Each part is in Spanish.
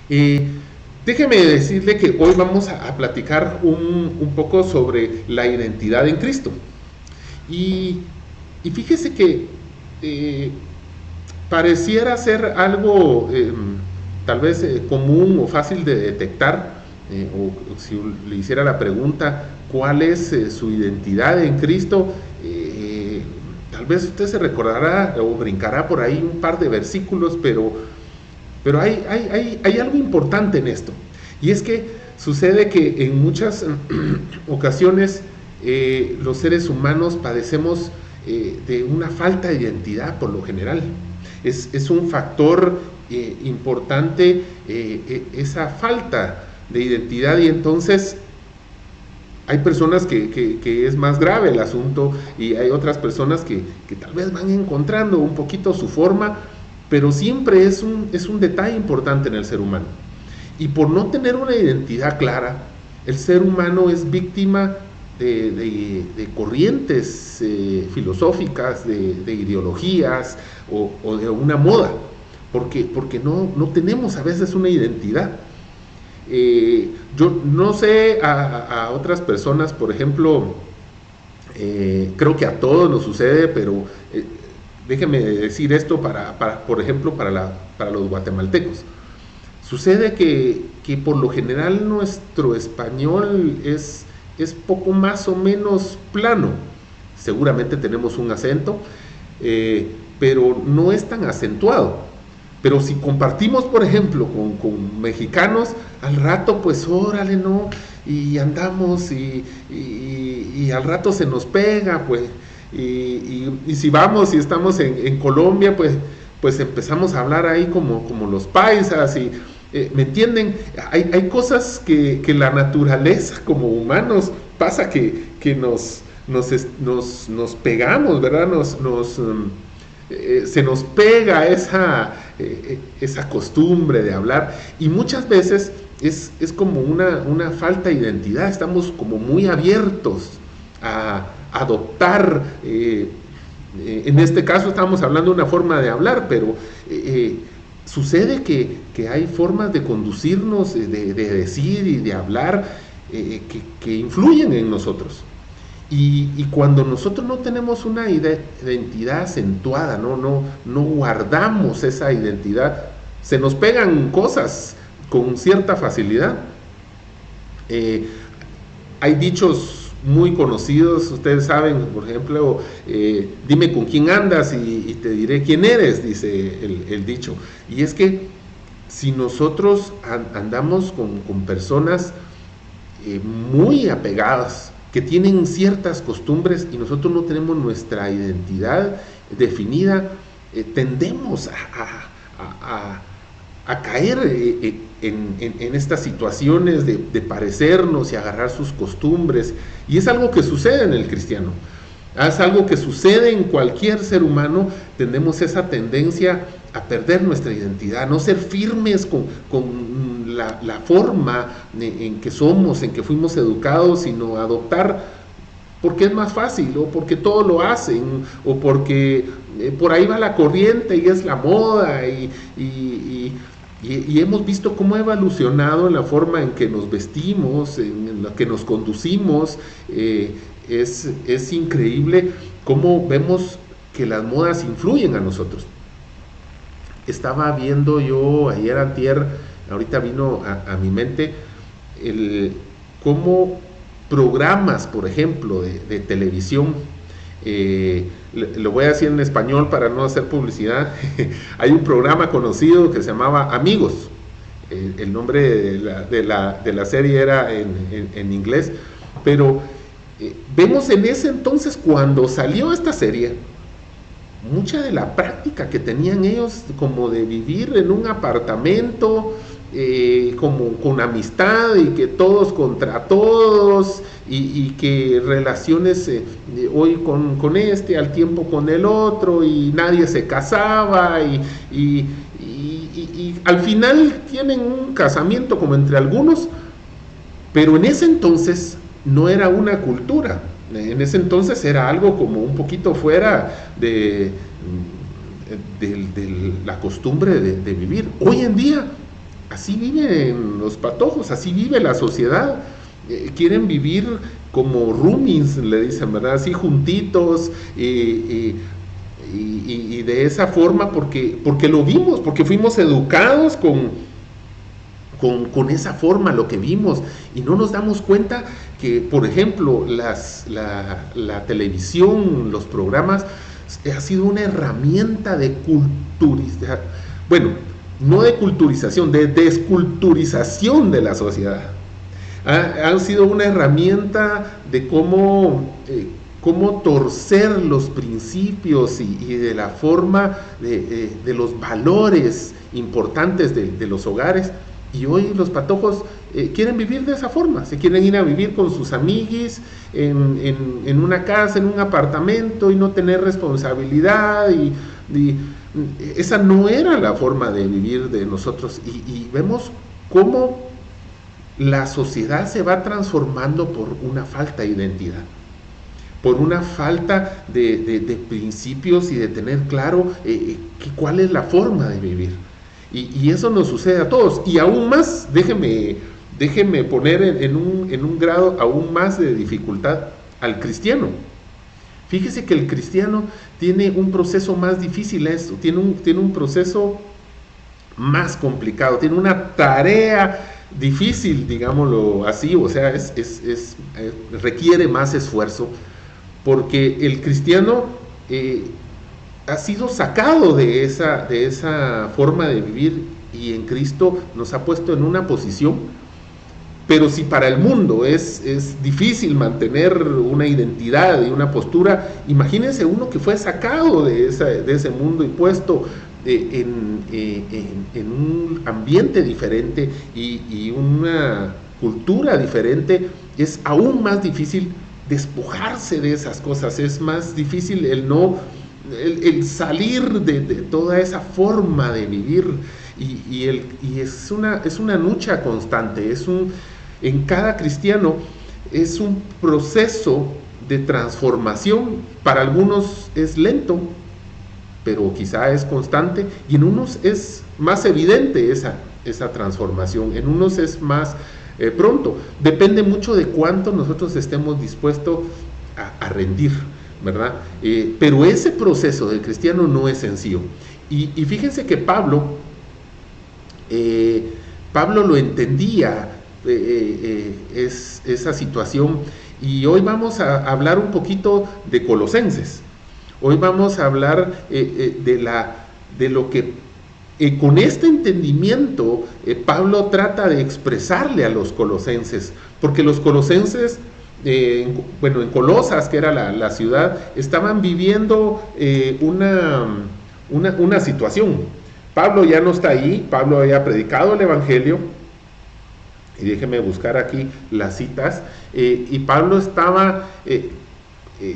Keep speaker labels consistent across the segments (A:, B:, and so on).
A: Eh, Déjeme decirle que hoy vamos a platicar un poco sobre la identidad en Cristo. Y, y fíjese que eh, pareciera ser algo tal vez común o fácil de detectar, o si le hiciera la pregunta, ¿cuál es su identidad en Cristo? Tal vez usted se recordará o brincará por ahí un par de versículos, pero hay algo importante en esto. Y es que sucede que en muchas ocasiones los seres humanos padecemos de una falta de identidad por lo general. Es un factor importante esa falta de identidad, y entonces hay personas que es más grave el asunto, y hay otras personas que tal vez van encontrando un poquito su forma, pero siempre es un detalle importante en el ser humano. Y por no tener una identidad clara, el ser humano es víctima de corrientes filosóficas, de ideologías o de una moda, porque no tenemos a veces una identidad. Yo no sé a otras personas, por ejemplo, creo que a todos nos sucede, pero déjeme decir esto por ejemplo, para los guatemaltecos. Sucede que por lo general nuestro español es poco más o menos plano. Seguramente tenemos un acento, pero no es tan acentuado. Pero si compartimos, por ejemplo, con mexicanos, al rato, pues órale, ¿no? Y andamos y al rato se nos pega, pues. Y si vamos y estamos en Colombia, pues empezamos a hablar ahí como los paisas. ¿Me entienden? Hay cosas que la naturaleza como humanos pasa que nos pegamos, ¿verdad? Se nos pega esa costumbre de hablar, y muchas veces es como una falta de identidad. Estamos como muy abiertos a adoptar, en este caso estamos hablando de una forma de hablar, pero sucede que hay formas de conducirnos, de decir y de hablar, que influyen en nosotros. Y cuando nosotros no tenemos una identidad acentuada, no guardamos esa identidad, se nos pegan cosas con cierta facilidad. Eh, Hay dichos muy conocidos, ustedes saben, por ejemplo, dime con quién andas y te diré quién eres, dice el dicho. Y es que si nosotros andamos con personas muy apegadas, que tienen ciertas costumbres, y nosotros no tenemos nuestra identidad definida, tendemos a caer en estas situaciones de parecernos y agarrar sus costumbres. Y es algo que sucede en el cristiano. Es algo que sucede en cualquier ser humano. Tenemos esa tendencia a perder nuestra identidad, no ser firmes con la forma en que somos, en que fuimos educados, sino adoptar porque es más fácil, o porque todos lo hacen, o porque por ahí va la corriente y es la moda, y hemos visto cómo ha evolucionado en la forma en que nos vestimos, en la que nos conducimos. Es increíble cómo vemos que las modas influyen a nosotros. Estaba viendo yo ayer antier, ahorita vino a mi mente, cómo programas, por ejemplo, de televisión, lo voy a decir en español para no hacer publicidad. Hay un programa conocido que se llamaba Amigos. El nombre de la serie era en inglés, pero vemos en ese entonces, cuando salió esta serie, mucha de la práctica que tenían ellos, como de vivir en un apartamento, como con amistad, y que todos contra todos, y que relaciones hoy con este, al tiempo con el otro, y nadie se casaba, y al final tienen un casamiento como entre algunos, pero en ese entonces no era una cultura. En ese entonces era algo como un poquito fuera de la costumbre de vivir. Hoy en día así viven los patojos, así vive la sociedad. Quieren vivir como roomies, le dicen, ¿verdad? Así juntitos, y de esa forma porque lo vimos, porque fuimos educados con esa forma, lo que vimos, y no nos damos cuenta que, por ejemplo, la televisión, los programas, ha sido una herramienta de culturización, bueno, no de culturización, de desculturización de la sociedad. Han sido una herramienta de cómo torcer los principios y de la forma de los valores importantes de los hogares. Y hoy los patojos quieren vivir de esa forma, se quieren ir a vivir con sus amiguis en una casa, en un apartamento, y no tener responsabilidad, y esa no era la forma de vivir de nosotros. Y vemos cómo la sociedad se va transformando por una falta de identidad, por una falta de principios y de tener claro cuál es la forma de vivir. Y eso nos sucede a todos. Y aún más, déjeme poner en un grado aún más de dificultad al cristiano. Fíjese que el cristiano tiene un proceso más difícil, tiene un proceso más complicado, tiene una tarea difícil, digámoslo así, o sea, requiere más esfuerzo, porque el cristiano ha sido sacado de esa forma de vivir, y en Cristo nos ha puesto en una posición. Pero si para el mundo es difícil mantener una identidad y una postura, imagínense uno que fue sacado de ese mundo y puesto en un ambiente diferente y una cultura diferente. Es aún más difícil despojarse de esas cosas, es más difícil el salir de toda esa forma de vivir, y es una lucha constante, en cada cristiano es un proceso de transformación. Para algunos es lento, pero quizá es constante, y en unos es más evidente esa transformación, en unos es más pronto. Depende mucho de cuánto nosotros estemos dispuestos a rendir, ¿verdad? Pero ese proceso del cristiano no es sencillo. Y fíjense que Pablo lo entendía, esa situación, y hoy vamos a hablar un poquito de Colosenses. Hoy vamos a hablar de lo que con este entendimiento Pablo trata de expresarle a los colosenses, porque los colosenses, en Colosas, que era la ciudad, estaban viviendo una situación. Pablo ya no está ahí, Pablo había predicado el evangelio, y déjenme buscar aquí las citas, y Pablo estaba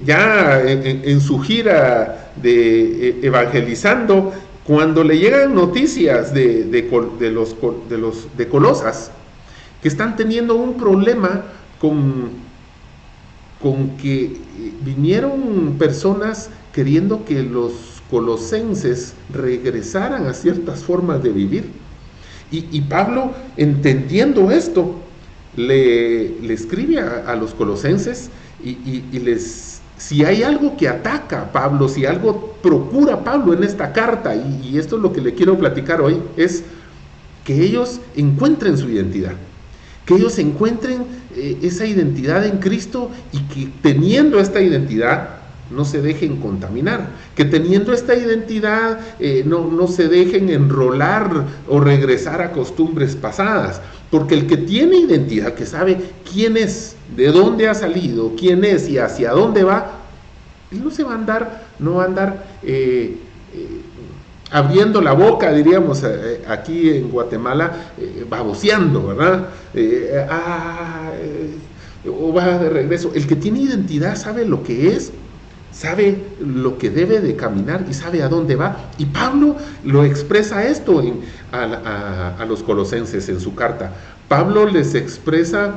A: ya en su gira de evangelizando, cuando le llegan noticias de Colosas, que están teniendo un problema con que vinieron personas queriendo que los colosenses regresaran a ciertas formas de vivir. Y Pablo, entendiendo esto, le escribe a los colosenses y si hay algo que ataca a Pablo, si algo procura Pablo en esta carta, y esto es lo que le quiero platicar hoy, es que ellos encuentren su identidad, que ellos encuentren esa identidad en Cristo, y que teniendo esta identidad no se dejen contaminar, que teniendo esta identidad no se dejen enrolar o regresar a costumbres pasadas, porque el que tiene identidad, que sabe quién es, de dónde ha salido, quién es y hacia dónde va, él no va a andar abriendo la boca, diríamos aquí en Guatemala, baboseando, ¿verdad? O va de regreso. El que tiene identidad sabe lo que es, sabe lo que debe de caminar y sabe a dónde va. Y Pablo lo expresa esto a los colosenses en su carta. Pablo les expresa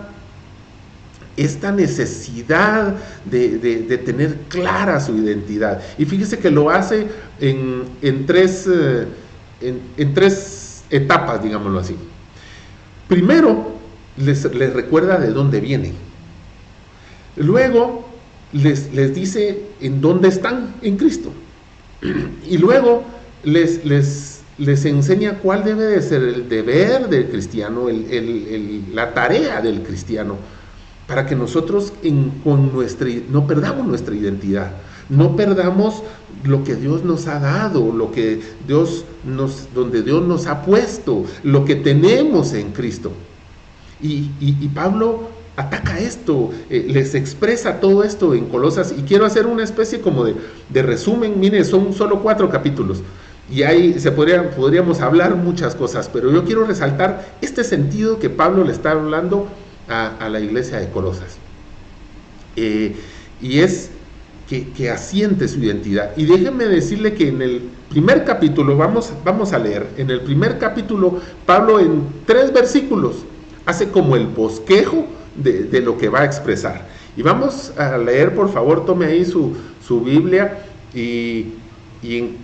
A: esta necesidad de tener clara su identidad. Y fíjese que lo hace en tres etapas, digámoslo así. Primero, les recuerda de dónde vienen. Luego, les dice en dónde están en Cristo. Y luego, les enseña cuál debe de ser el deber del cristiano, la tarea del cristiano, para que nosotros no perdamos nuestra identidad, no perdamos lo que Dios nos ha dado, donde Dios nos ha puesto, lo que tenemos en Cristo. Y Pablo ataca esto, les expresa todo esto en Colosas, y quiero hacer una especie como de resumen. Mire, son solo 4 capítulos, y ahí podríamos hablar muchas cosas, pero yo quiero resaltar este sentido que Pablo le está hablando a la iglesia de Colosas, y es que asiente su identidad. Y déjenme decirle que en el primer capítulo, vamos a leer, en el primer capítulo, Pablo en 3 versículos hace como el bosquejo de lo que va a expresar. Y vamos a leer, por favor, tome ahí su Biblia, y en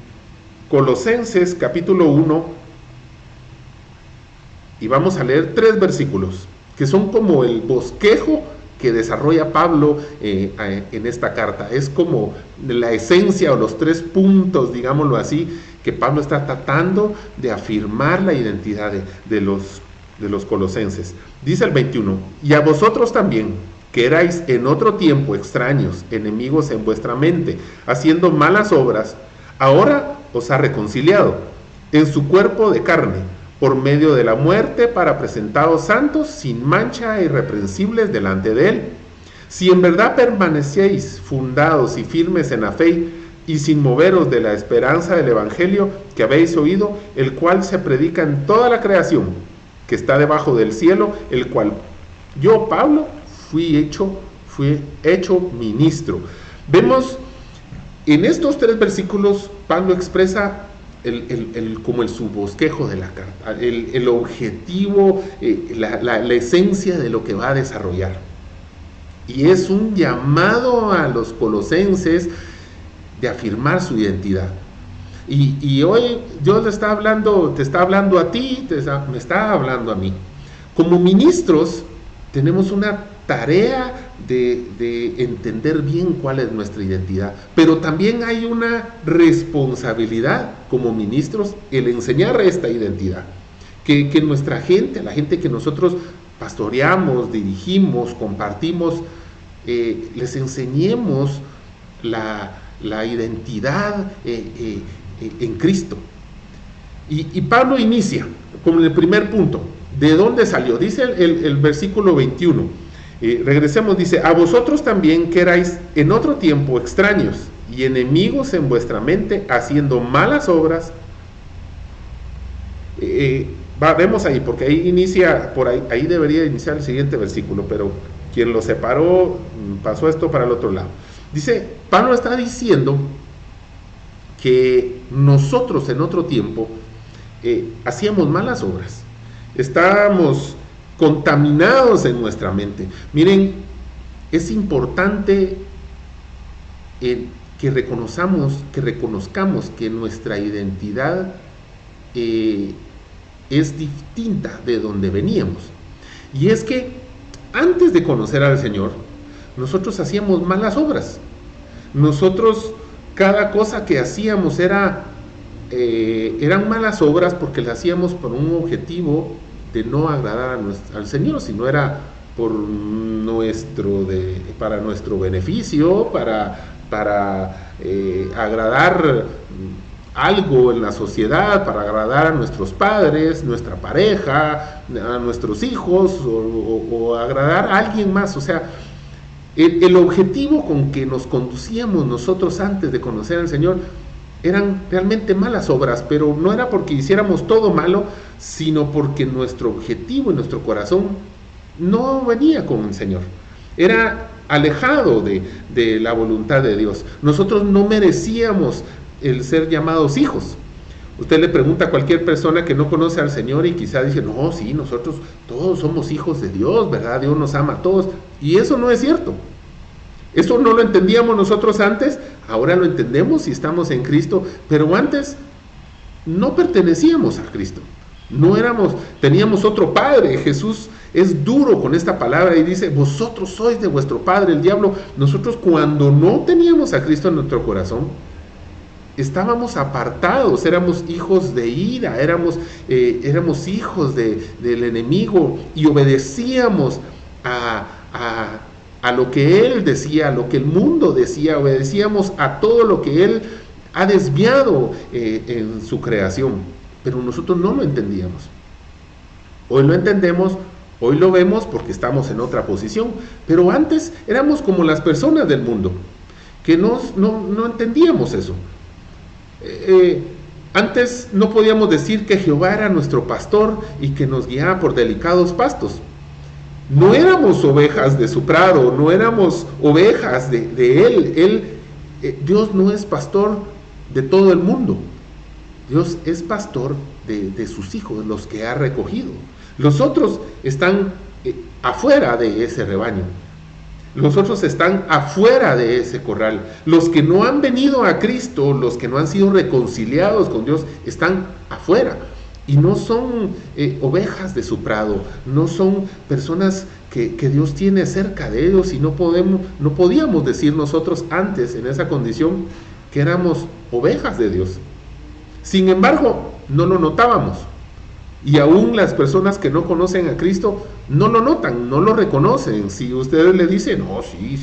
A: Colosenses capítulo 1, y vamos a leer 3 versículos, que son como el bosquejo que desarrolla Pablo en esta carta. Es como la esencia o los 3 puntos, digámoslo así, que Pablo está tratando de afirmar la identidad de los colosenses. Dice el 21, y a vosotros también, que erais en otro tiempo extraños, enemigos en vuestra mente, haciendo malas obras, ahora os ha reconciliado en su cuerpo de carne, por medio de la muerte, para presentaros santos, sin mancha e irreprensibles delante de él. Si en verdad permanecéis fundados y firmes en la fe, y sin moveros de la esperanza del evangelio que habéis oído, el cual se predica en toda la creación, que está debajo del cielo, el cual yo, Pablo, fui hecho ministro. Vemos en estos 3 versículos, Pablo expresa como el subosquejo de la carta, el objetivo, la esencia de lo que va a desarrollar. Y es un llamado a los colosenses de afirmar su identidad. Y hoy Dios te está hablando a ti, me está hablando a mí. Como ministros tenemos una tarea de entender bien cuál es nuestra identidad, pero también hay una responsabilidad como ministros el enseñar esta identidad, que nuestra gente, la gente que nosotros pastoreamos, dirigimos, compartimos, les enseñemos la identidad en Cristo. Y Pablo inicia con el primer punto. ¿De dónde salió? Dice el versículo 21. Regresemos, dice, a vosotros también que erais en otro tiempo extraños y enemigos en vuestra mente, haciendo malas obras. Vemos ahí, porque ahí inicia, ahí debería iniciar el siguiente versículo, pero quien lo separó pasó esto para el otro lado. Dice, Pablo está diciendo que nosotros en otro tiempo hacíamos malas obras, estábamos contaminados en nuestra mente. Miren, es importante que reconozcamos que nuestra identidad es distinta de donde veníamos. Y es que antes de conocer al Señor, nosotros hacíamos malas obras. Nosotros, cada cosa que hacíamos eran malas obras, porque las hacíamos por un objetivo de no agradar al Señor, sino era para nuestro beneficio, para agradar algo en la sociedad, para agradar a nuestros padres, nuestra pareja, a nuestros hijos, o agradar a alguien más. O sea, el objetivo con que nos conducíamos nosotros antes de conocer al Señor eran realmente malas obras, pero no era porque hiciéramos todo malo, sino porque nuestro objetivo y nuestro corazón no venía con el Señor. Era alejado de la voluntad de Dios. Nosotros no merecíamos el ser llamados hijos. Usted le pregunta a cualquier persona que no conoce al Señor y quizá dice, no, sí, nosotros todos somos hijos de Dios, ¿verdad? Dios nos ama a todos. Y eso no es cierto. Eso no lo entendíamos nosotros antes, ahora lo entendemos y estamos en Cristo, pero antes no pertenecíamos a Cristo. Teníamos otro padre. Jesús es duro con esta palabra y dice, vosotros sois de vuestro padre el diablo. Nosotros, cuando no teníamos a Cristo en nuestro corazón, estábamos apartados, éramos hijos de ira, éramos hijos del enemigo, y obedecíamos a lo que él decía, a lo que el mundo decía, obedecíamos a todo lo que él ha desviado en su creación, pero nosotros no lo entendíamos. Hoy lo entendemos, hoy lo vemos porque estamos en otra posición, pero antes éramos como las personas del mundo, que no entendíamos eso. Antes no podíamos decir que Jehová era nuestro pastor y que nos guiaba por delicados pastos. No éramos ovejas de su prado, no éramos ovejas de él. Dios no es pastor de todo el mundo. Dios es pastor de sus hijos, los que ha recogido. Los otros están afuera de ese rebaño. Los otros están afuera de ese corral. Los que no han venido a Cristo, los que no han sido reconciliados con Dios, están afuera. Y no son ovejas de su prado, no son personas que Dios tiene cerca de ellos, y no podíamos decir nosotros antes, en esa condición, que éramos ovejas de Dios. Sin embargo, no lo notábamos. Y aún las personas que no conocen a Cristo no lo notan, no lo reconocen. Si ustedes le dicen, no, sí,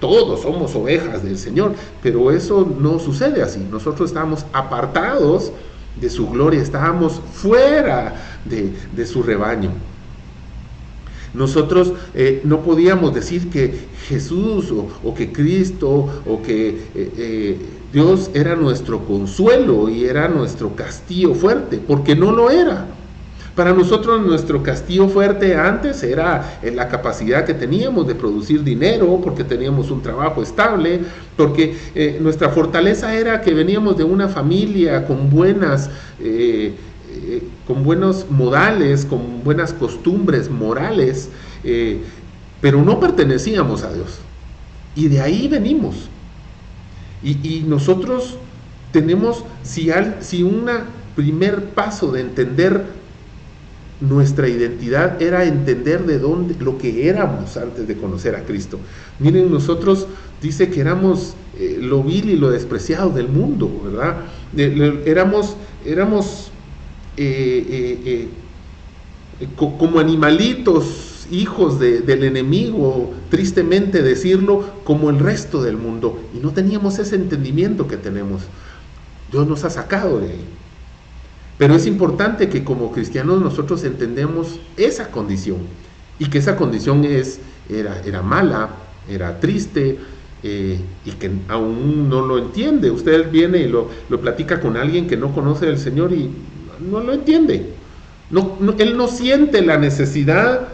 A: todos somos ovejas del Señor, pero eso no sucede así. Nosotros estamos apartados de su gloria, estábamos fuera de su rebaño. Nosotros no podíamos decir que Jesús o que Cristo o que Dios era nuestro consuelo y era nuestro castillo fuerte, porque no lo era. Para nosotros nuestro castillo fuerte antes era la capacidad que teníamos de producir dinero, porque teníamos un trabajo estable, porque nuestra fortaleza era que veníamos de una familia con buenos modales, con buenas costumbres morales, pero no pertenecíamos a Dios. Y de ahí venimos. Y nosotros tenemos, si un primer paso de entender nuestra identidad era entender lo que éramos antes de conocer a Cristo. Miren, nosotros dice que éramos lo vil y lo despreciado del mundo, ¿verdad? Éramos como animalitos, hijos del enemigo, tristemente decirlo, como el resto del mundo, y no teníamos ese entendimiento que tenemos. Dios nos ha sacado de ahí. Pero es importante que como cristianos nosotros entendemos esa condición, y que esa condición era mala, era triste, y que aún no lo entiende. Usted viene y lo platica con alguien que no conoce al Señor y no lo entiende. Él no siente la necesidad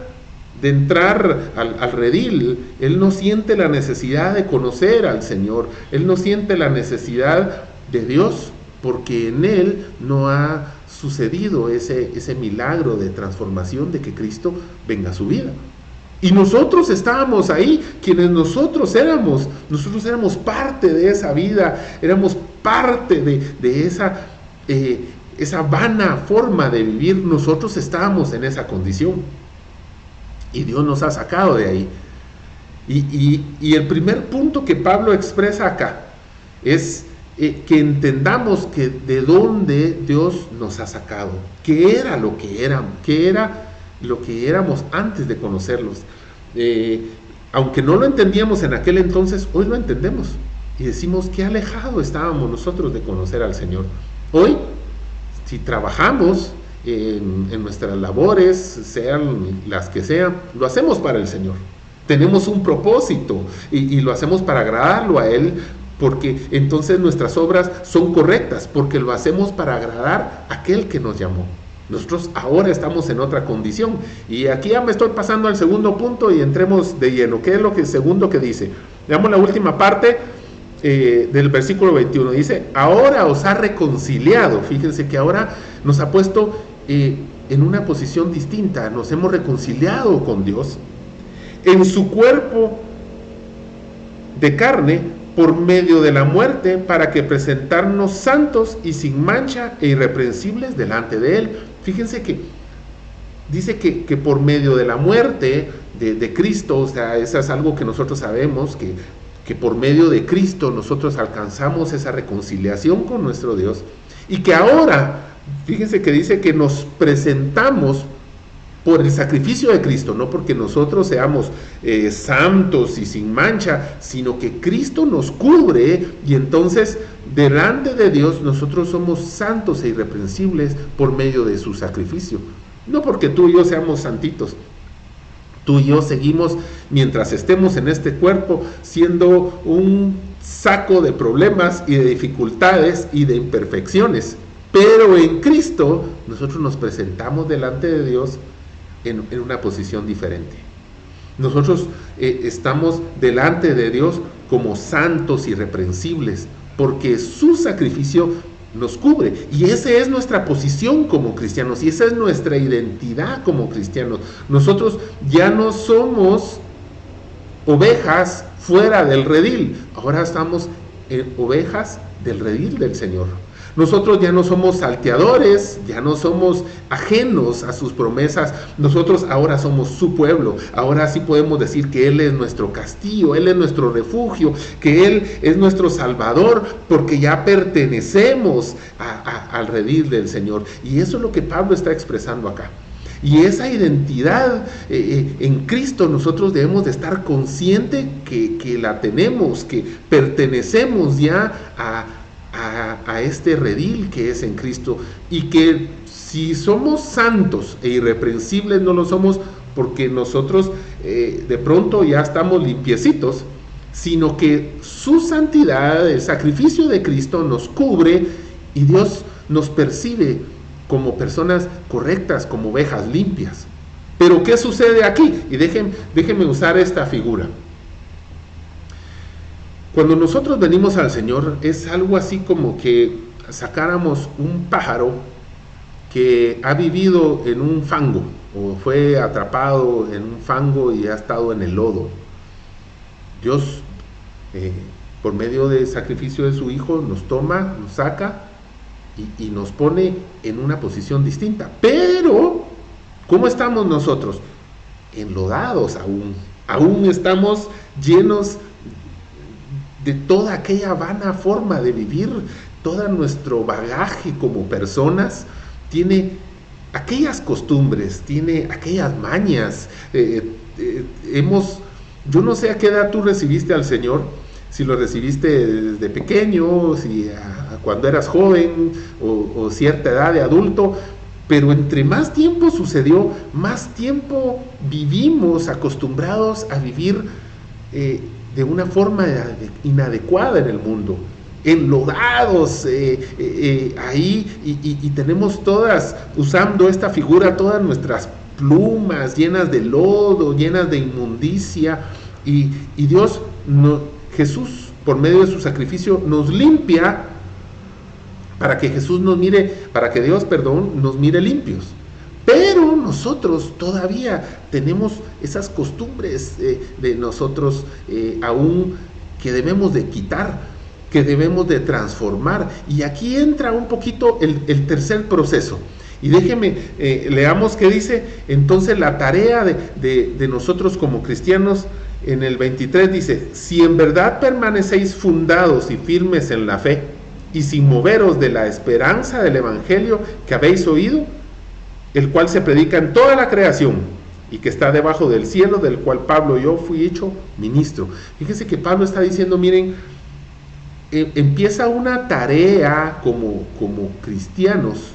A: de entrar al redil, él no siente la necesidad de conocer al Señor, él no siente la necesidad de Dios, porque en él no ha sucedido ese milagro de transformación, de que Cristo venga a su vida. Y nosotros estábamos ahí, quienes nosotros éramos parte de esa vida, éramos parte de esa vana forma de vivir. Nosotros estábamos en esa condición, y Dios nos ha sacado de ahí. Y el primer punto que Pablo expresa acá es que entendamos que de dónde Dios nos ha sacado, qué era lo que éramos antes de conocerlos. Aunque no lo entendíamos en aquel entonces, hoy lo entendemos y decimos qué alejado estábamos nosotros de conocer al Señor. Hoy, si trabajamos en nuestras labores, sean las que sean, lo hacemos para el Señor. Tenemos un propósito y lo hacemos para agradarlo a Él, porque entonces nuestras obras son correctas, porque lo hacemos para agradar a aquel que nos llamó. Nosotros ahora estamos en otra condición, y aquí ya me estoy pasando al segundo punto y entremos de lleno. ¿Qué es lo segundo que dice? Veamos la última parte del versículo 21. Dice, ahora os ha reconciliado. Fíjense que ahora nos ha puesto en una posición distinta, nos hemos reconciliado con Dios en su cuerpo de carne, por medio de la muerte, para que presentarnos santos y sin mancha e irreprensibles delante de Él, Fíjense que dice que por medio de la muerte de Cristo, o sea, eso es algo que nosotros sabemos, que por medio de Cristo nosotros alcanzamos esa reconciliación con nuestro Dios, y que ahora, fíjense que dice que nos presentamos por el sacrificio de Cristo, no porque nosotros seamos santos y sin mancha, sino que Cristo nos cubre, y entonces delante de Dios nosotros somos santos e irreprensibles por medio de su sacrificio. No porque tú y yo seamos santitos. Tú y yo seguimos, mientras estemos en este cuerpo, siendo un saco de problemas y de dificultades y de imperfecciones. Pero en Cristo nosotros nos presentamos delante de Dios en una posición diferente. Nosotros estamos delante de Dios como santos irreprensibles, porque su sacrificio nos cubre, y esa es nuestra posición como cristianos, y esa es nuestra identidad como cristianos. Nosotros ya no somos ovejas fuera del redil, ahora estamos ovejas del redil del Señor. Nosotros ya no somos salteadores, ya no somos ajenos a sus promesas, nosotros ahora somos su pueblo. Ahora sí podemos decir que Él es nuestro castillo, Él es nuestro refugio, que Él es nuestro Salvador, porque ya pertenecemos al redil del Señor. Y eso es lo que Pablo está expresando acá. Y esa identidad en Cristo nosotros debemos de estar conscientes que la tenemos, que pertenecemos ya a este redil que es en Cristo, y que si somos santos e irreprensibles no lo somos porque nosotros de pronto ya estamos limpiecitos, sino que su santidad, el sacrificio de Cristo nos cubre, y Dios nos percibe como personas correctas, como ovejas limpias. Pero ¿qué sucede aquí? Y déjenme usar esta figura. Cuando nosotros venimos al Señor es algo así como que sacáramos un pájaro que ha vivido en un fango, o fue atrapado en un fango y ha estado en el lodo. Dios, por medio del sacrificio de su Hijo, nos toma, nos saca y nos pone en una posición distinta. Pero, ¿cómo estamos nosotros? Enlodados aún estamos llenos de toda aquella vana forma de vivir. Todo nuestro bagaje como personas tiene aquellas costumbres, tiene aquellas mañas. Yo no sé a qué edad tú recibiste al Señor, si lo recibiste desde pequeño, si cuando eras joven o cierta edad de adulto, pero entre más tiempo sucedió, más tiempo vivimos acostumbrados a vivir de una forma inadecuada en el mundo, enlodados ahí, y tenemos todas, usando esta figura, todas nuestras plumas llenas de lodo, llenas de inmundicia, y Dios, Jesús, por medio de su sacrificio, nos limpia para que Jesús nos mire, para que Dios, nos mire limpios. Pero nosotros todavía tenemos esas costumbres de nosotros aún que debemos de quitar, que debemos de transformar. Y aquí entra un poquito el tercer proceso. Y déjeme, leamos qué dice. Entonces la tarea de nosotros como cristianos, en el 23 dice: si en verdad permanecéis fundados y firmes en la fe, y sin moveros de la esperanza del Evangelio que habéis oído, el cual se predica en toda la creación y que está debajo del cielo, del cual Pablo y yo fui hecho ministro. Fíjense que Pablo está diciendo, miren, empieza una tarea como cristianos,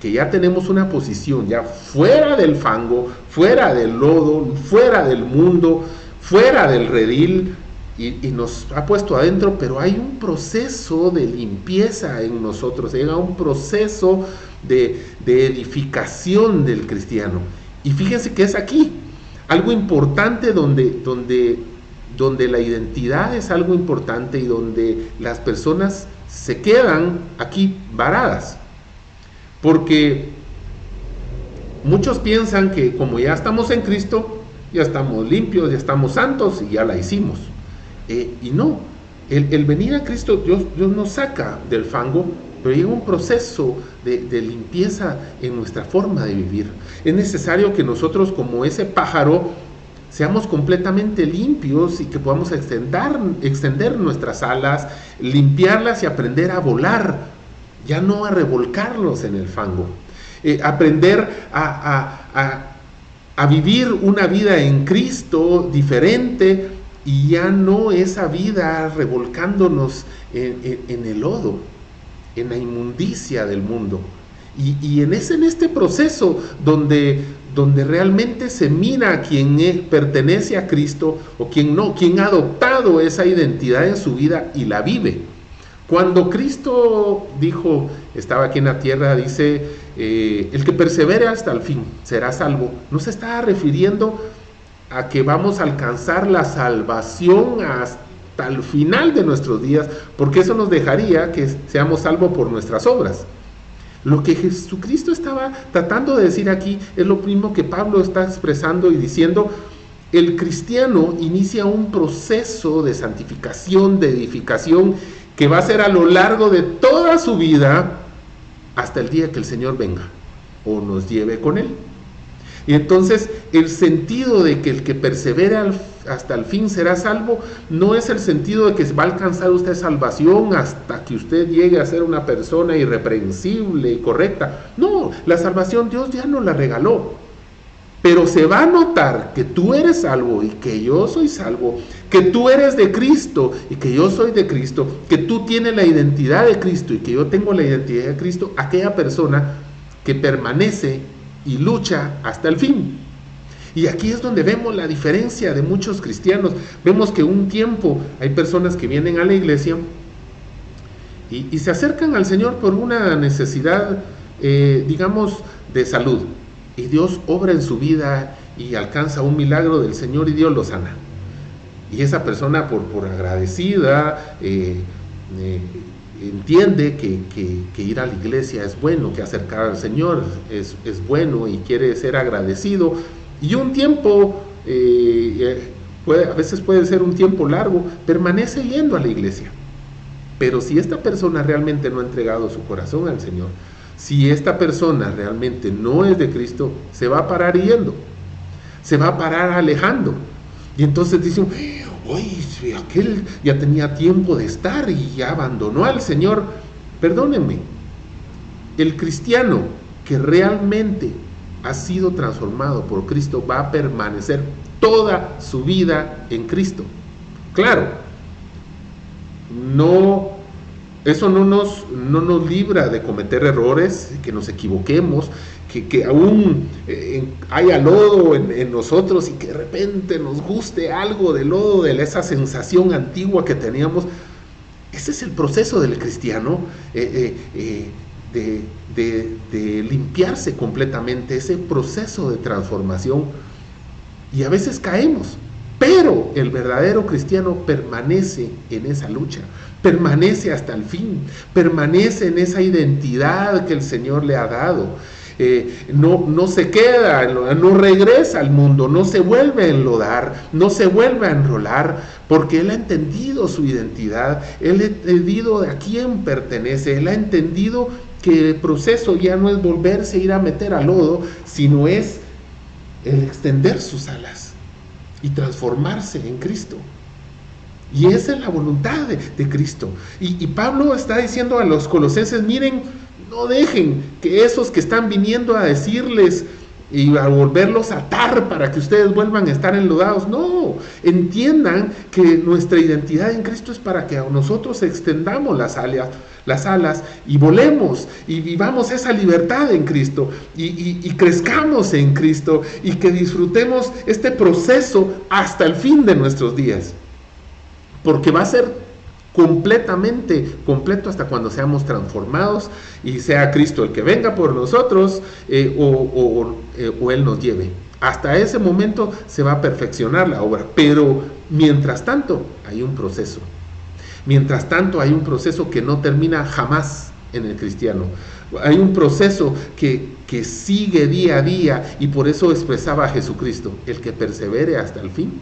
A: que ya tenemos una posición ya fuera del fango, fuera del lodo, fuera del mundo, fuera del redil, y nos ha puesto adentro, pero hay un proceso de limpieza en nosotros, hay un proceso de edificación del cristiano. Y fíjense que es aquí algo importante, donde la identidad es algo importante, y donde las personas se quedan aquí varadas, porque muchos piensan que como ya estamos en Cristo, ya estamos limpios, ya estamos santos y ya la hicimos. Y no, el venir a Cristo, Dios nos saca del fango, pero llega un proceso de limpieza en nuestra forma de vivir. Es necesario que nosotros, como ese pájaro, seamos completamente limpios y que podamos extender nuestras alas, limpiarlas y aprender a volar, ya no a revolcarlos en el fango. Aprender a vivir una vida en Cristo diferente y ya no esa vida revolcándonos en el lodo, en la inmundicia del mundo. Y en este proceso donde realmente se mira a quien pertenece a Cristo o quien no, quien ha adoptado esa identidad en su vida y la vive. Cuando Cristo dijo, estaba aquí en la tierra, dice, el que persevere hasta el fin será salvo, no se estaba refiriendo a que vamos a alcanzar la salvación hasta el final de nuestros días, porque eso nos dejaría que seamos salvos por nuestras obras. Lo que Jesucristo estaba tratando de decir aquí es lo mismo que Pablo está expresando y diciendo: el cristiano inicia un proceso de santificación, de edificación, que va a ser a lo largo de toda su vida hasta el día que el Señor venga o nos lleve con Él. Y entonces el sentido de que el que persevera hasta el fin será salvo no es el sentido de que va a alcanzar usted salvación hasta que usted llegue a ser una persona irreprensible y correcta. No, la salvación Dios ya nos la regaló. Pero se va a notar que tú eres salvo y que yo soy salvo, que tú eres de Cristo y que yo soy de Cristo, que tú tienes la identidad de Cristo y que yo tengo la identidad de Cristo, aquella persona que permanece y lucha hasta el fin. Y aquí es donde vemos la diferencia de muchos cristianos. Vemos que un tiempo hay personas que vienen a la iglesia y se acercan al Señor por una necesidad, digamos, de salud. Y Dios obra en su vida y alcanza un milagro del Señor y Dios lo sana. Y esa persona por agradecida entiende que ir a la iglesia es bueno, que acercar al Señor es bueno y quiere ser agradecido. Y un tiempo, a veces puede ser un tiempo largo, permanece yendo a la iglesia. Pero si esta persona realmente no ha entregado su corazón al Señor, si esta persona realmente no es de Cristo, se va a parar yendo, se va a parar alejando. Y entonces dicen: oye, aquel ya tenía tiempo de estar y ya abandonó al Señor. Perdónenme, el cristiano que realmente ha sido transformado por Cristo va a permanecer toda su vida en Cristo. Claro, eso no nos libra de cometer errores, que nos equivoquemos, que aún haya lodo en nosotros y que de repente nos guste algo de lodo, de esa sensación antigua que teníamos. Ese es el proceso del cristiano, de limpiarse completamente, ese proceso de transformación. Y a veces caemos, pero el verdadero cristiano permanece en esa lucha, permanece hasta el fin, permanece en esa identidad que el Señor le ha dado. No se queda, no regresa al mundo, no se vuelve a enlodar, no se vuelve a enrolar, porque Él ha entendido su identidad, Él ha entendido a quién pertenece, Él ha entendido que el proceso ya no es volverse a ir a meter al lodo, sino es el extender sus alas y transformarse en Cristo. Y esa es la voluntad de Cristo. Y Pablo está diciendo a los colosenses: miren, no dejen que esos que están viniendo a decirles y a volverlos a atar para que ustedes vuelvan a estar enlodados. No, entiendan que nuestra identidad en Cristo es para que a nosotros extendamos las alas y volemos y vivamos esa libertad en Cristo y crezcamos en Cristo y que disfrutemos este proceso hasta el fin de nuestros días, porque va a ser completamente completo hasta cuando seamos transformados y sea Cristo el que venga por nosotros o Él nos lleve. Hasta ese momento se va a perfeccionar la obra, pero mientras tanto hay un proceso. Mientras tanto hay un proceso que no termina jamás en el cristiano. Hay un proceso que sigue día a día, y por eso expresaba a Jesucristo: el que persevere hasta el fin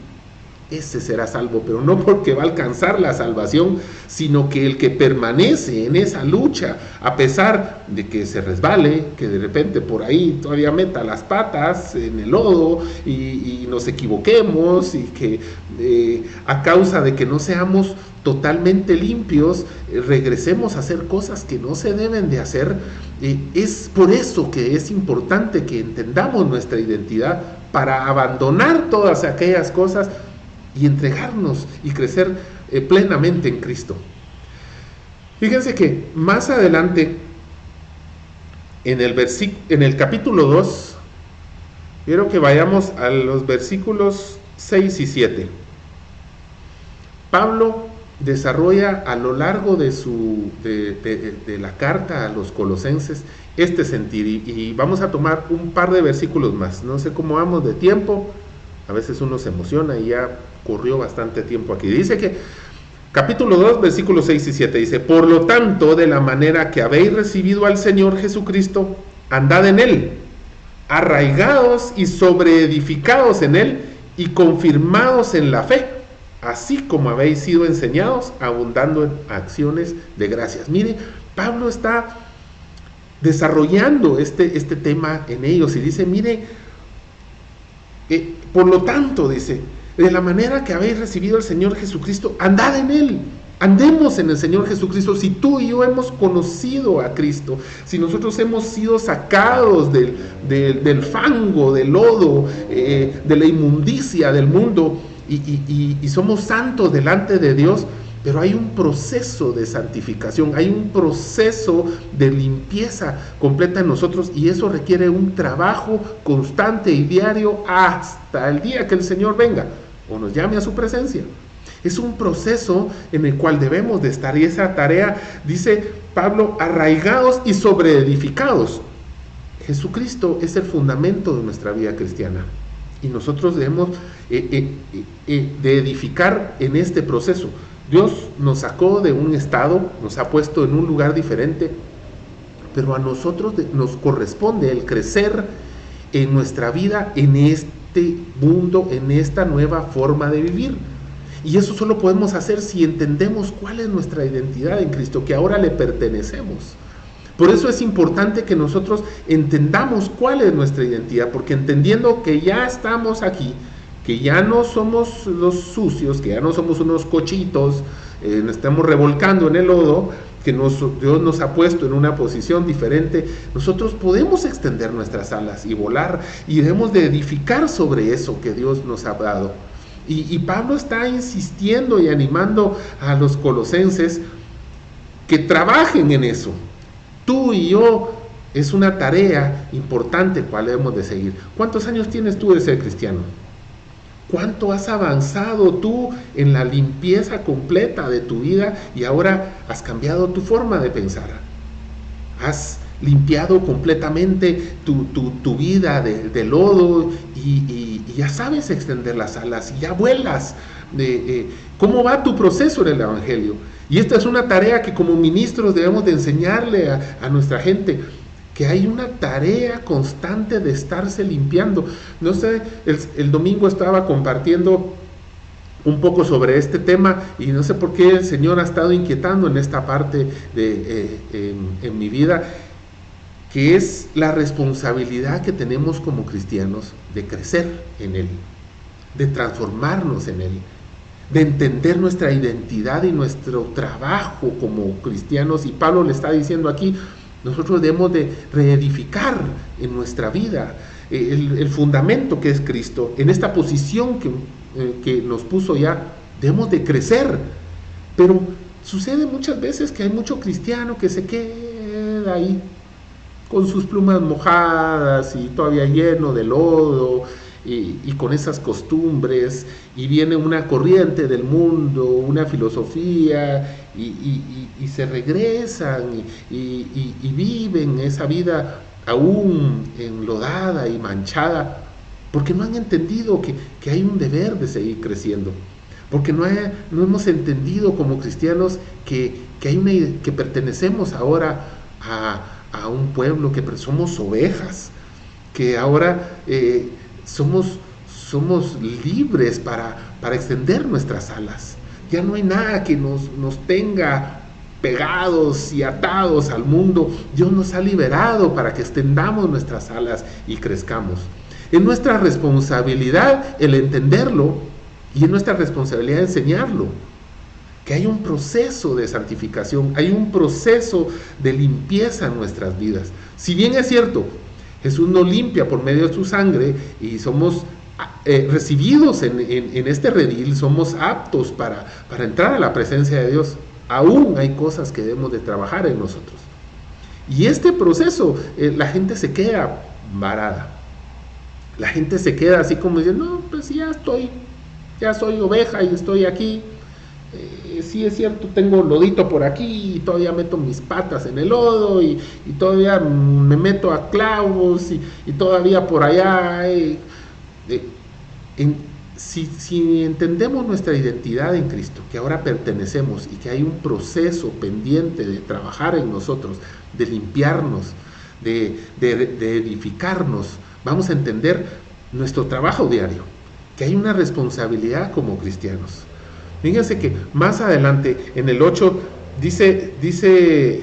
A: ese será salvo, pero no porque va a alcanzar la salvación, sino que el que permanece en esa lucha, a pesar de que se resbale, que de repente por ahí todavía meta las patas en el lodo y nos equivoquemos, y que a causa de que no seamos totalmente limpios, regresemos a hacer cosas que no se deben de hacer. Es por eso que es importante que entendamos nuestra identidad, para abandonar todas aquellas cosas y entregarnos y crecer plenamente en Cristo. Fíjense que más adelante, en el capítulo 2, quiero que vayamos a los versículos 6 y 7. Pablo desarrolla a lo largo de la carta a los colosenses este sentir, y vamos a tomar un par de versículos más. No sé cómo vamos de tiempo, a veces uno se emociona y ya corrió bastante tiempo aquí. Dice que, capítulo 2, versículos 6 y 7, dice: por lo tanto, de la manera que habéis recibido al Señor Jesucristo, andad en Él, arraigados y sobreedificados en Él, y confirmados en la fe, así como habéis sido enseñados, abundando en acciones de gracias. Mire, Pablo está desarrollando este tema en ellos, y dice, mire, por lo tanto, dice, de la manera que habéis recibido al Señor Jesucristo, andad en Él. Andemos en el Señor Jesucristo. Si tú y yo hemos conocido a Cristo, si nosotros hemos sido sacados del fango, del lodo, de la inmundicia del mundo, y somos santos delante de Dios, pero hay un proceso de santificación, hay un proceso de limpieza completa en nosotros, y eso requiere un trabajo constante y diario hasta el día que el Señor venga o nos llame a su presencia. Es un proceso en el cual debemos de estar, y esa tarea, dice Pablo, arraigados y sobreedificados. Jesucristo es el fundamento de nuestra vida cristiana, y nosotros debemos de edificar en este proceso. Dios nos sacó de un estado, nos ha puesto en un lugar diferente, pero a nosotros nos corresponde el crecer en nuestra vida, en este mundo, en esta nueva forma de vivir. Y eso solo podemos hacer si entendemos cuál es nuestra identidad en Cristo, que ahora le pertenecemos. Por eso es importante que nosotros entendamos cuál es nuestra identidad, porque entendiendo que ya estamos aquí, que ya no somos los sucios, que ya no somos unos cochitos, nos estamos revolcando en el lodo, que Dios nos ha puesto en una posición diferente, nosotros podemos extender nuestras alas y volar, y debemos de edificar sobre eso que Dios nos ha dado. Y Pablo está insistiendo y animando a los colosenses que trabajen en eso. Tú y yo, es una tarea importante cual debemos de seguir. ¿Cuántos años tienes tú de ser cristiano? ¿Cuánto has avanzado tú en la limpieza completa de tu vida, y ahora has cambiado tu forma de pensar? Has limpiado completamente tu vida de lodo, y ya sabes extender las alas y ya vuelas. ¿Cómo va tu proceso en el Evangelio? Y esta es una tarea que como ministros debemos de enseñarle a nuestra gente, que hay una tarea constante de estarse limpiando. No sé, el domingo estaba compartiendo un poco sobre este tema, y no sé por qué el Señor ha estado inquietando en esta parte en mi vida, que es la responsabilidad que tenemos como cristianos de crecer en Él, de transformarnos en Él, de entender nuestra identidad y nuestro trabajo como cristianos. Y Pablo le está diciendo aquí, nosotros debemos de reedificar en nuestra vida el fundamento que es Cristo. En esta posición que nos puso ya, debemos de crecer. Pero sucede muchas veces que hay mucho cristiano que se queda ahí con sus plumas mojadas y todavía lleno de lodo, y con esas costumbres, y viene una corriente del mundo, una filosofía, y se regresan y viven esa vida aún enlodada y manchada, porque no han entendido que hay un deber de seguir creciendo, porque no hemos entendido como cristianos que pertenecemos ahora a un pueblo, que somos ovejas, que ahora somos libres para para extender nuestras alas. Ya no hay nada que nos tenga pegados y atados al mundo. Dios nos ha liberado para que extendamos nuestras alas y crezcamos. Es nuestra responsabilidad el entenderlo y es nuestra responsabilidad enseñarlo. Que hay un proceso de santificación, hay un proceso de limpieza en nuestras vidas. Si bien es cierto, Jesús nos limpia por medio de su sangre y somos recibidos en este redil, somos aptos para entrar a la presencia de Dios. Aún hay cosas que debemos de trabajar en nosotros. Y este proceso, la gente se queda varada. La gente se queda así como diciendo, no, pues ya soy oveja y estoy aquí. Sí es cierto, tengo lodito por aquí y todavía meto mis patas en el lodo y todavía me meto a clavos y todavía por allá. Si entendemos nuestra identidad en Cristo, que ahora pertenecemos y que hay un proceso pendiente de trabajar en nosotros, de limpiarnos, de edificarnos, vamos a entender nuestro trabajo diario, que hay una responsabilidad como cristianos. Fíjense que más adelante, en el 8, dice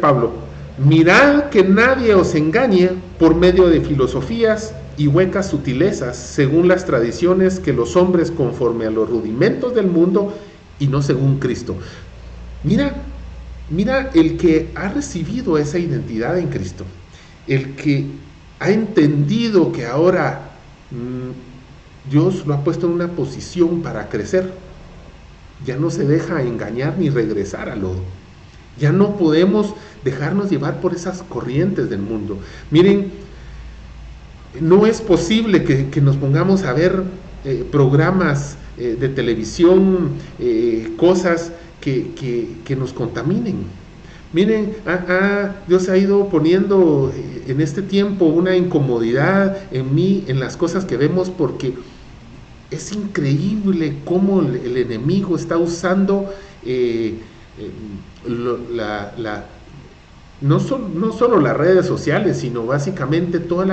A: Pablo, mirad que nadie os engañe por medio de filosofías y huecas sutilezas, según las tradiciones que los hombres conforme a los rudimentos del mundo y no según Cristo. Mira el que ha recibido esa identidad en Cristo, el que ha entendido que ahora Dios lo ha puesto en una posición para crecer. Ya no se deja engañar ni regresar al lodo. Ya no podemos dejarnos llevar por esas corrientes del mundo. Miren, no es posible que nos pongamos a ver programas de televisión, cosas que nos contaminen. Miren, Dios ha ido poniendo en este tiempo una incomodidad en mí, en las cosas que vemos, porque es increíble cómo el enemigo está usando no solo las redes sociales, sino básicamente todos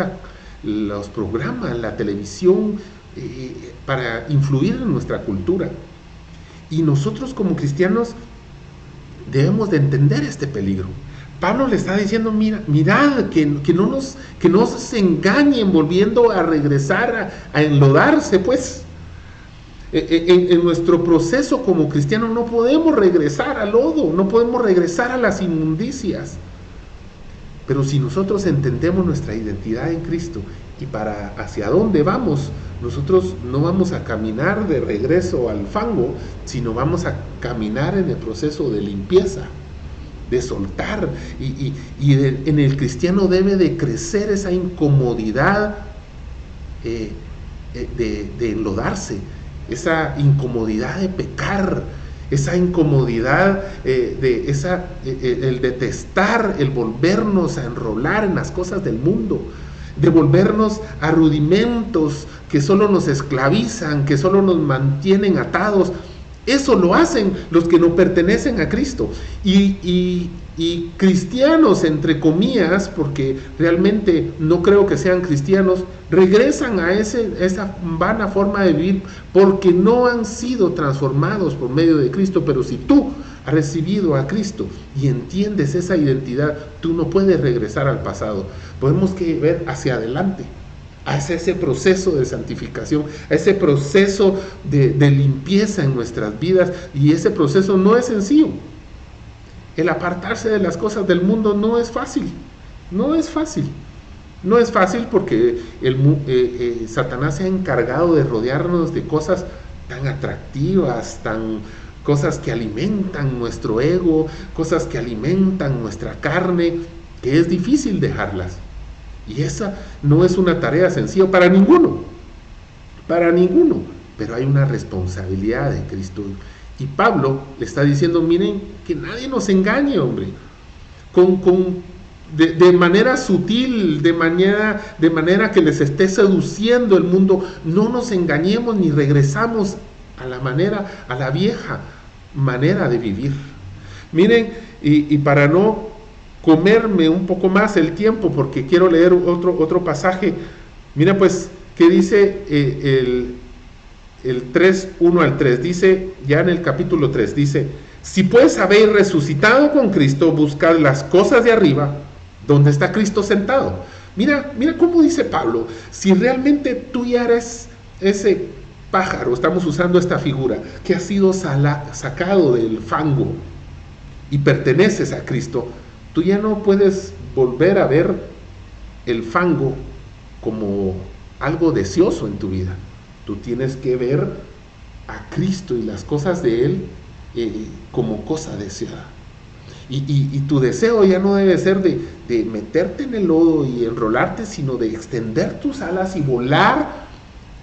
A: los programas, la televisión, para influir en nuestra cultura. Y nosotros como cristianos debemos de entender este peligro. Pablo le está diciendo, mirad, que no se engañen volviendo a regresar a enlodarse, pues. En nuestro proceso como cristiano no podemos regresar al lodo, no podemos regresar a las inmundicias. Pero si nosotros entendemos nuestra identidad en Cristo y para hacia dónde vamos, nosotros no vamos a caminar de regreso al fango, sino vamos a caminar en el proceso de limpieza, de soltar. En el cristiano debe de crecer esa incomodidad de enlodarse, esa incomodidad de pecar, esa incomodidad el detestar, el volvernos a enrolar en las cosas del mundo, de volvernos a rudimentos que solo nos esclavizan, que solo nos mantienen atados. Eso lo hacen los que no pertenecen a Cristo. Y cristianos, entre comillas, porque realmente no creo que sean cristianos, regresan a esa vana forma de vivir porque no han sido transformados por medio de Cristo. Pero si tú has recibido a Cristo y entiendes esa identidad, tú no puedes regresar al pasado. Tenemos que ver hacia adelante, hacia ese proceso de santificación, a ese proceso de limpieza en nuestras vidas. Y ese proceso no es sencillo. El apartarse de las cosas del mundo no es fácil, no es fácil porque Satanás se ha encargado de rodearnos de cosas tan atractivas, cosas que alimentan nuestro ego, cosas que alimentan nuestra carne, que es difícil dejarlas. Y esa no es una tarea sencilla para ninguno, pero hay una responsabilidad de Cristo. Y Pablo le está diciendo, miren, que nadie nos engañe, hombre, de manera sutil, de manera que les esté seduciendo el mundo. No nos engañemos ni regresamos a la vieja manera de vivir. Miren, y para no comerme un poco más el tiempo, porque quiero leer otro pasaje, mira pues, que dice el 3, 1 al 3, dice, ya en el capítulo 3, dice, si pues habéis resucitado con Cristo, buscad las cosas de arriba, donde está Cristo sentado. Mira cómo dice Pablo, si realmente tú ya eres ese pájaro, estamos usando esta figura, que ha sido sacado del fango y perteneces a Cristo, tú ya no puedes volver a ver el fango como algo deseoso en tu vida. Tú tienes que ver a Cristo y las cosas de Él como cosa deseada. Y tu deseo ya no debe ser de meterte en el lodo y enrolarte, sino de extender tus alas y volar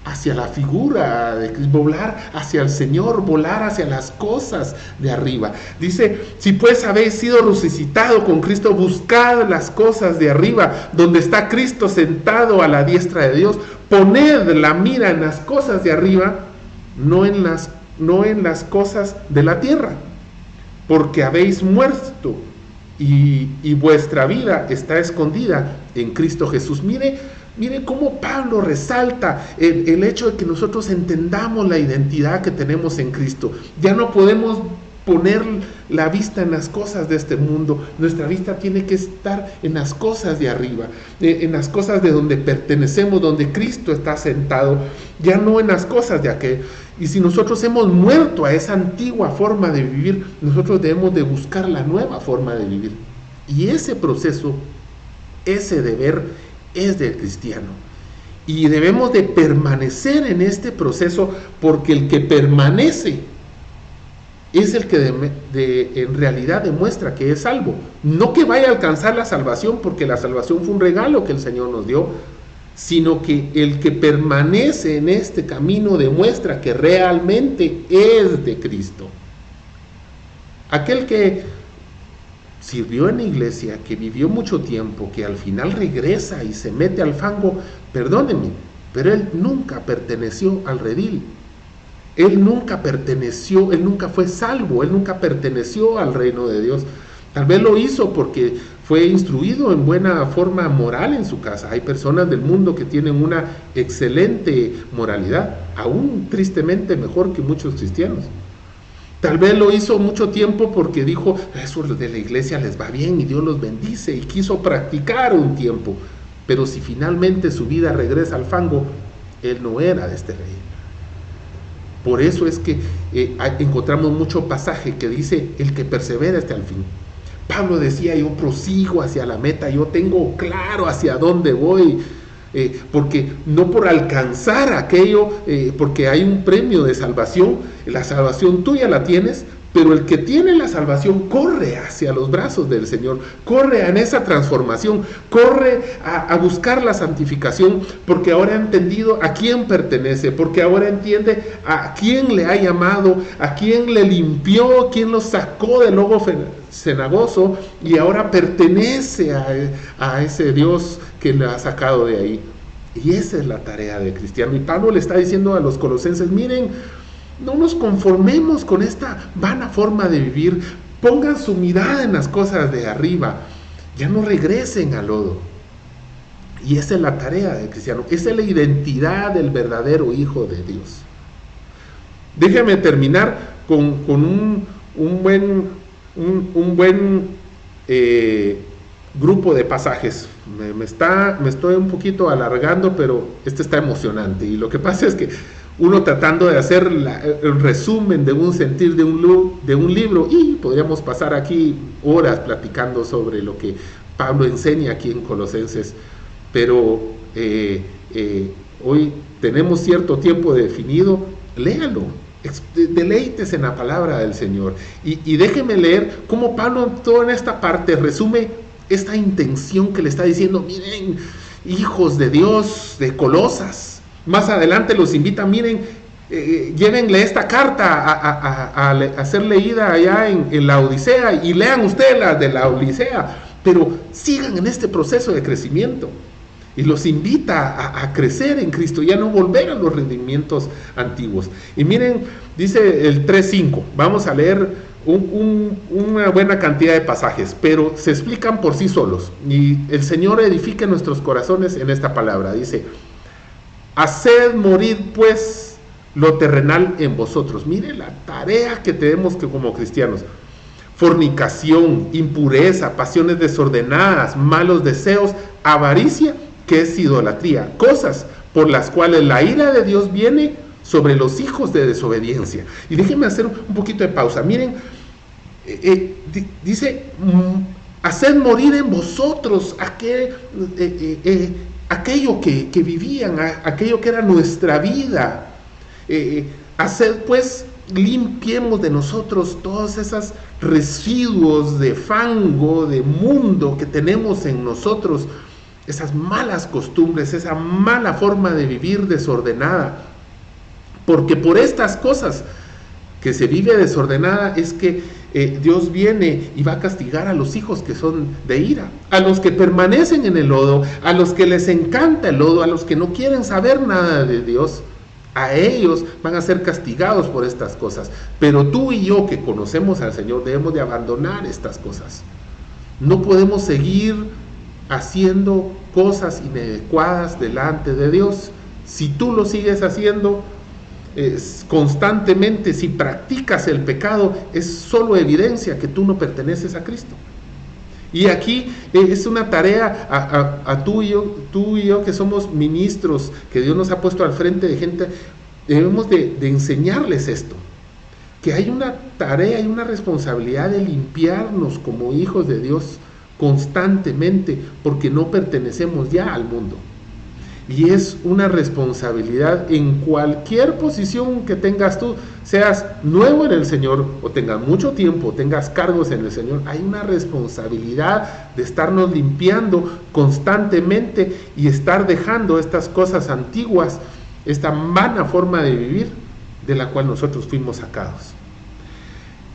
A: hacia la figura, volar hacia el Señor, volar hacia las cosas de arriba. Dice, si pues habéis sido resucitado con Cristo, buscad las cosas de arriba, donde está Cristo sentado a la diestra de Dios. Poned la mira en las cosas de arriba, no en las cosas de la tierra, porque habéis muerto y vuestra vida está escondida en Cristo Jesús. Mire cómo Pablo resalta el hecho de que nosotros entendamos la identidad que tenemos en Cristo. Ya no podemos poner la vista en las cosas de este mundo. Nuestra vista tiene que estar en las cosas de arriba, en las cosas de donde pertenecemos, donde Cristo está sentado, ya no en las cosas de aquel. Y si nosotros hemos muerto a esa antigua forma de vivir, nosotros debemos de buscar la nueva forma de vivir. Y ese proceso, ese deber, es del cristiano. Y debemos de permanecer en este proceso, porque el que permanece es el que en realidad demuestra que es salvo. No que vaya a alcanzar la salvación, porque la salvación fue un regalo que el Señor nos dio, sino que el que permanece en este camino demuestra que realmente es de Cristo. Aquel que sirvió en la iglesia, que vivió mucho tiempo, que al final regresa y se mete al fango, perdónenme, pero él nunca perteneció al redil. Él nunca perteneció, él nunca fue salvo, él nunca perteneció al reino de Dios. Tal vez lo hizo porque fue instruido en buena forma moral en su casa. Hay personas del mundo que tienen una excelente moralidad, aún tristemente mejor que muchos cristianos. Tal vez lo hizo mucho tiempo porque dijo, eso de la iglesia les va bien y Dios los bendice, y quiso practicar un tiempo. Pero si finalmente su vida regresa al fango, él no era de este reino. Por eso es que encontramos mucho pasaje que dice, el que persevera hasta el fin. Pablo decía, yo prosigo hacia la meta, yo tengo claro hacia dónde voy, porque no por alcanzar aquello, porque hay un premio de salvación, la salvación tuya la tienes, pero el que tiene la salvación corre hacia los brazos del Señor, corre en esa transformación, corre a buscar la santificación, porque ahora ha entendido a quién pertenece, porque ahora entiende a quién le ha llamado, a quién le limpió, quién lo sacó del lobo cenagoso, y ahora pertenece a ese Dios que le ha sacado de ahí. Y esa es la tarea del cristiano. Y Pablo le está diciendo a los colosenses, miren, no nos conformemos con esta vana forma de vivir, pongan su mirada en las cosas de arriba, ya no regresen al lodo. Y esa es la tarea del cristiano, esa es la identidad del verdadero Hijo de Dios. Déjame terminar con un buen grupo de pasajes. Me estoy un poquito alargando, pero este está emocionante. Y lo que pasa es que uno tratando de hacer el resumen de un sentir de un libro, y podríamos pasar aquí horas platicando sobre lo que Pablo enseña aquí en Colosenses, pero hoy tenemos cierto tiempo definido. Léalo, deleites en la palabra del Señor, y déjeme leer cómo Pablo toda en esta parte resume esta intención que le está diciendo. Miren, hijos de Dios, de Colosas. Más adelante los invita, miren, llévenle esta carta a ser leída allá en la Odisea, y lean ustedes la de la Odisea, pero sigan en este proceso de crecimiento. Y los invita a crecer en Cristo, ya no volver a los rendimientos antiguos. Y miren, dice el 3:5, vamos a leer una buena cantidad de pasajes, pero se explican por sí solos. Y el Señor edifica nuestros corazones en esta palabra. Dice, haced morir pues lo terrenal en vosotros. Mire la tarea que tenemos que como cristianos. Fornicación, impureza, pasiones desordenadas, malos deseos, avaricia, que es idolatría. Cosas por las cuales la ira de Dios viene sobre los hijos de desobediencia. Y déjenme hacer un poquito de pausa. Miren, dice, haced morir en vosotros aquello que vivían, aquello que era nuestra vida. Haced pues, limpiemos de nosotros todos esos residuos de fango, de mundo que tenemos en nosotros, esas malas costumbres, esa mala forma de vivir desordenada. Porque por estas cosas que se vive desordenada es que Dios viene y va a castigar a los hijos que son de ira, a los que permanecen en el lodo, a los que les encanta el lodo, a los que no quieren saber nada de Dios. A ellos van a ser castigados por estas cosas. Pero tú y yo que conocemos al Señor debemos de abandonar estas cosas. No podemos seguir haciendo cosas inadecuadas delante de Dios. Si tú lo sigues haciendo constantemente, si practicas el pecado, es solo evidencia que tú no perteneces a Cristo. Y aquí es una tarea a tú y yo que somos ministros, que Dios nos ha puesto al frente de gente, debemos de enseñarles esto, que hay una tarea y una responsabilidad de limpiarnos como hijos de Dios constantemente, porque no pertenecemos ya al mundo. Y es una responsabilidad en cualquier posición que tengas tú, seas nuevo en el Señor o tengas mucho tiempo, tengas cargos en el Señor, hay una responsabilidad de estarnos limpiando constantemente y estar dejando estas cosas antiguas, esta vana forma de vivir de la cual nosotros fuimos sacados.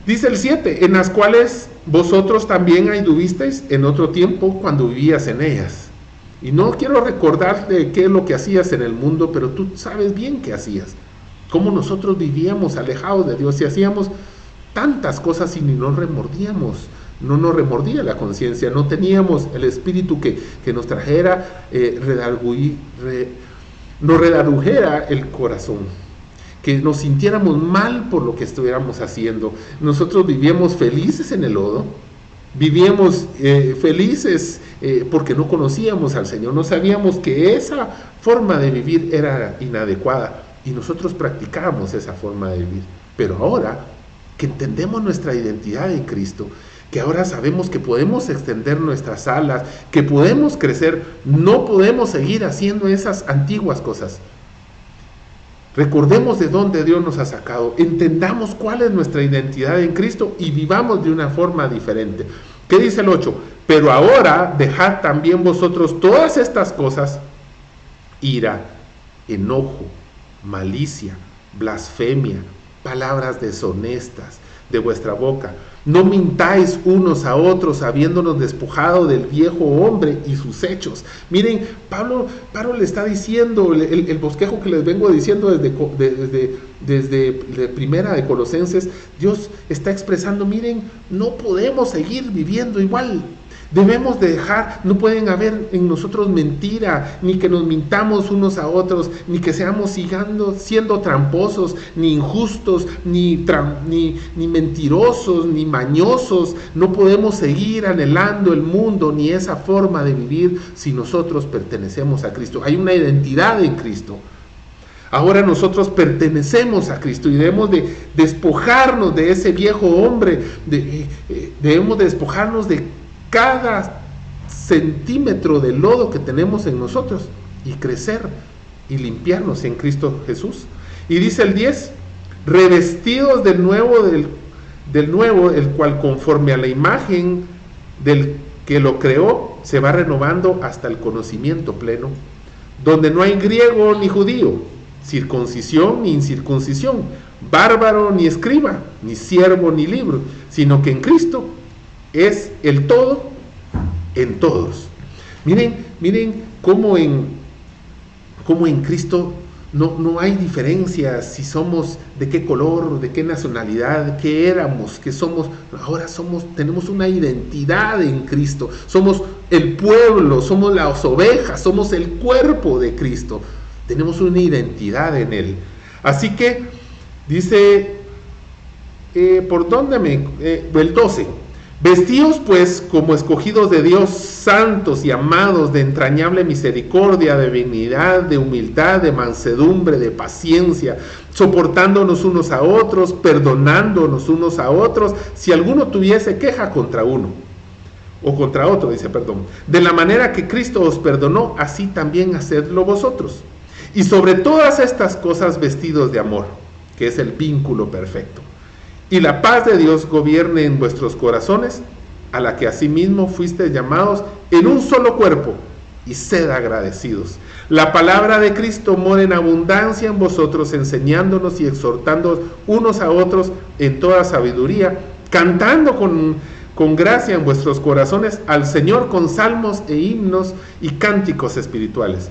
A: Dice el 7, en las cuales vosotros también anduvisteis en otro tiempo cuando vivías en ellas. Y no quiero recordarte qué es lo que hacías en el mundo, pero tú sabes bien qué hacías. Cómo nosotros vivíamos alejados de Dios y hacíamos tantas cosas y ni nos remordíamos. No nos remordía la conciencia, no teníamos el espíritu que nos trajera, nos redadujera el corazón, que nos sintiéramos mal por lo que estuviéramos haciendo. Nosotros vivíamos felices en el lodo, vivíamos felices porque no conocíamos al Señor, no sabíamos que esa forma de vivir era inadecuada y nosotros practicábamos esa forma de vivir. Pero ahora que entendemos nuestra identidad en Cristo, que ahora sabemos que podemos extender nuestras alas, que podemos crecer, no podemos seguir haciendo esas antiguas cosas. Recordemos de dónde Dios nos ha sacado, entendamos cuál es nuestra identidad en Cristo y vivamos de una forma diferente. ¿Qué dice el 8? Pero ahora dejad también vosotros todas estas cosas: ira, enojo, malicia, blasfemia, palabras deshonestas de vuestra boca. No mintáis unos a otros, habiéndonos despojado del viejo hombre y sus hechos. Miren, Pablo le está diciendo, el bosquejo que les vengo diciendo desde primera de Colosenses, Dios está expresando, miren, no podemos seguir viviendo igual. Debemos de dejar, no pueden haber en nosotros mentira, ni que nos mintamos unos a otros, ni que seamos siendo tramposos, ni injustos, ni mentirosos, ni mañosos. No podemos seguir anhelando el mundo, ni esa forma de vivir si nosotros pertenecemos a Cristo. Hay una identidad en Cristo. Ahora nosotros pertenecemos a Cristo y debemos de despojarnos de ese viejo hombre, debemos de despojarnos de cada centímetro de lodo que tenemos en nosotros y crecer y limpiarnos en Cristo Jesús. Y dice el 10, revestidos del nuevo, el cual conforme a la imagen del que lo creó, se va renovando hasta el conocimiento pleno, donde no hay griego ni judío, circuncisión ni incircuncisión, bárbaro ni escriba, ni siervo ni libre, sino que en Cristo es el todo en todos. Miren cómo en Cristo no hay diferencia si somos de qué color, de qué nacionalidad, qué éramos, qué somos. Ahora tenemos una identidad en Cristo. Somos el pueblo, somos las ovejas, somos el cuerpo de Cristo. Tenemos una identidad en Él. Así que dice, ¿por dónde el 12? Vestíos pues como escogidos de Dios, santos y amados, de entrañable misericordia, de benignidad, de humildad, de mansedumbre, de paciencia, soportándonos unos a otros, perdonándonos unos a otros, si alguno tuviese queja contra uno, o contra otro, dice, perdón. De la manera que Cristo os perdonó, así también hacedlo vosotros. Y sobre todas estas cosas vestidos de amor, que es el vínculo perfecto. Y la paz de Dios gobierne en vuestros corazones, a la que asimismo fuisteis llamados en un solo cuerpo, y sed agradecidos. La palabra de Cristo mora en abundancia en vosotros, enseñándonos y exhortándonos unos a otros en toda sabiduría, cantando con gracia en vuestros corazones al Señor con salmos e himnos y cánticos espirituales.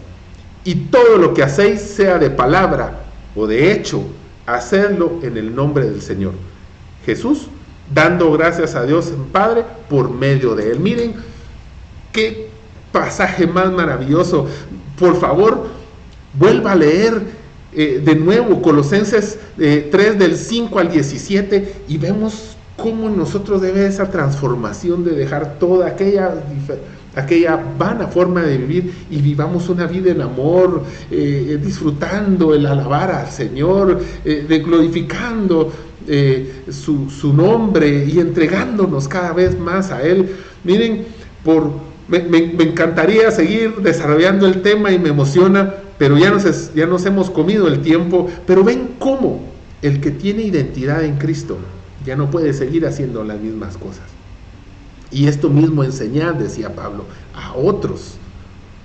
A: Y todo lo que hacéis, sea de palabra o de hecho, hacedlo en el nombre del Señor Jesús, dando gracias a Dios en Padre por medio de Él. Miren qué pasaje más maravilloso. Por favor, vuelva a leer de nuevo Colosenses 3 del 5 al 17 y vemos cómo en nosotros debe esa transformación de dejar toda aquella vana forma de vivir y vivamos una vida en amor, disfrutando el alabar al Señor, glorificando su nombre y entregándonos cada vez más a Él. Miren, me encantaría seguir desarrollando el tema y me emociona, pero ya nos hemos comido el tiempo. Pero ven cómo el que tiene identidad en Cristo ya no puede seguir haciendo las mismas cosas. Y esto mismo enseñar, decía Pablo, a otros.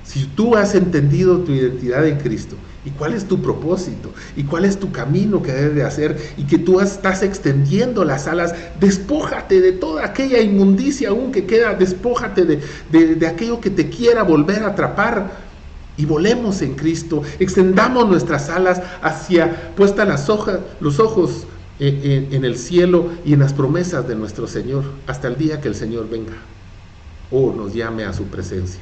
A: Si tú has entendido tu identidad en Cristo, y cuál es tu propósito, y cuál es tu camino que debes de hacer, y que tú estás extendiendo las alas, despójate de toda aquella inmundicia aún que queda, despójate de aquello que te quiera volver a atrapar, y volemos en Cristo, extendamos nuestras alas hacia, puestas los ojos en el cielo y en las promesas de nuestro Señor, hasta el día que el Señor venga, o nos llame a su presencia.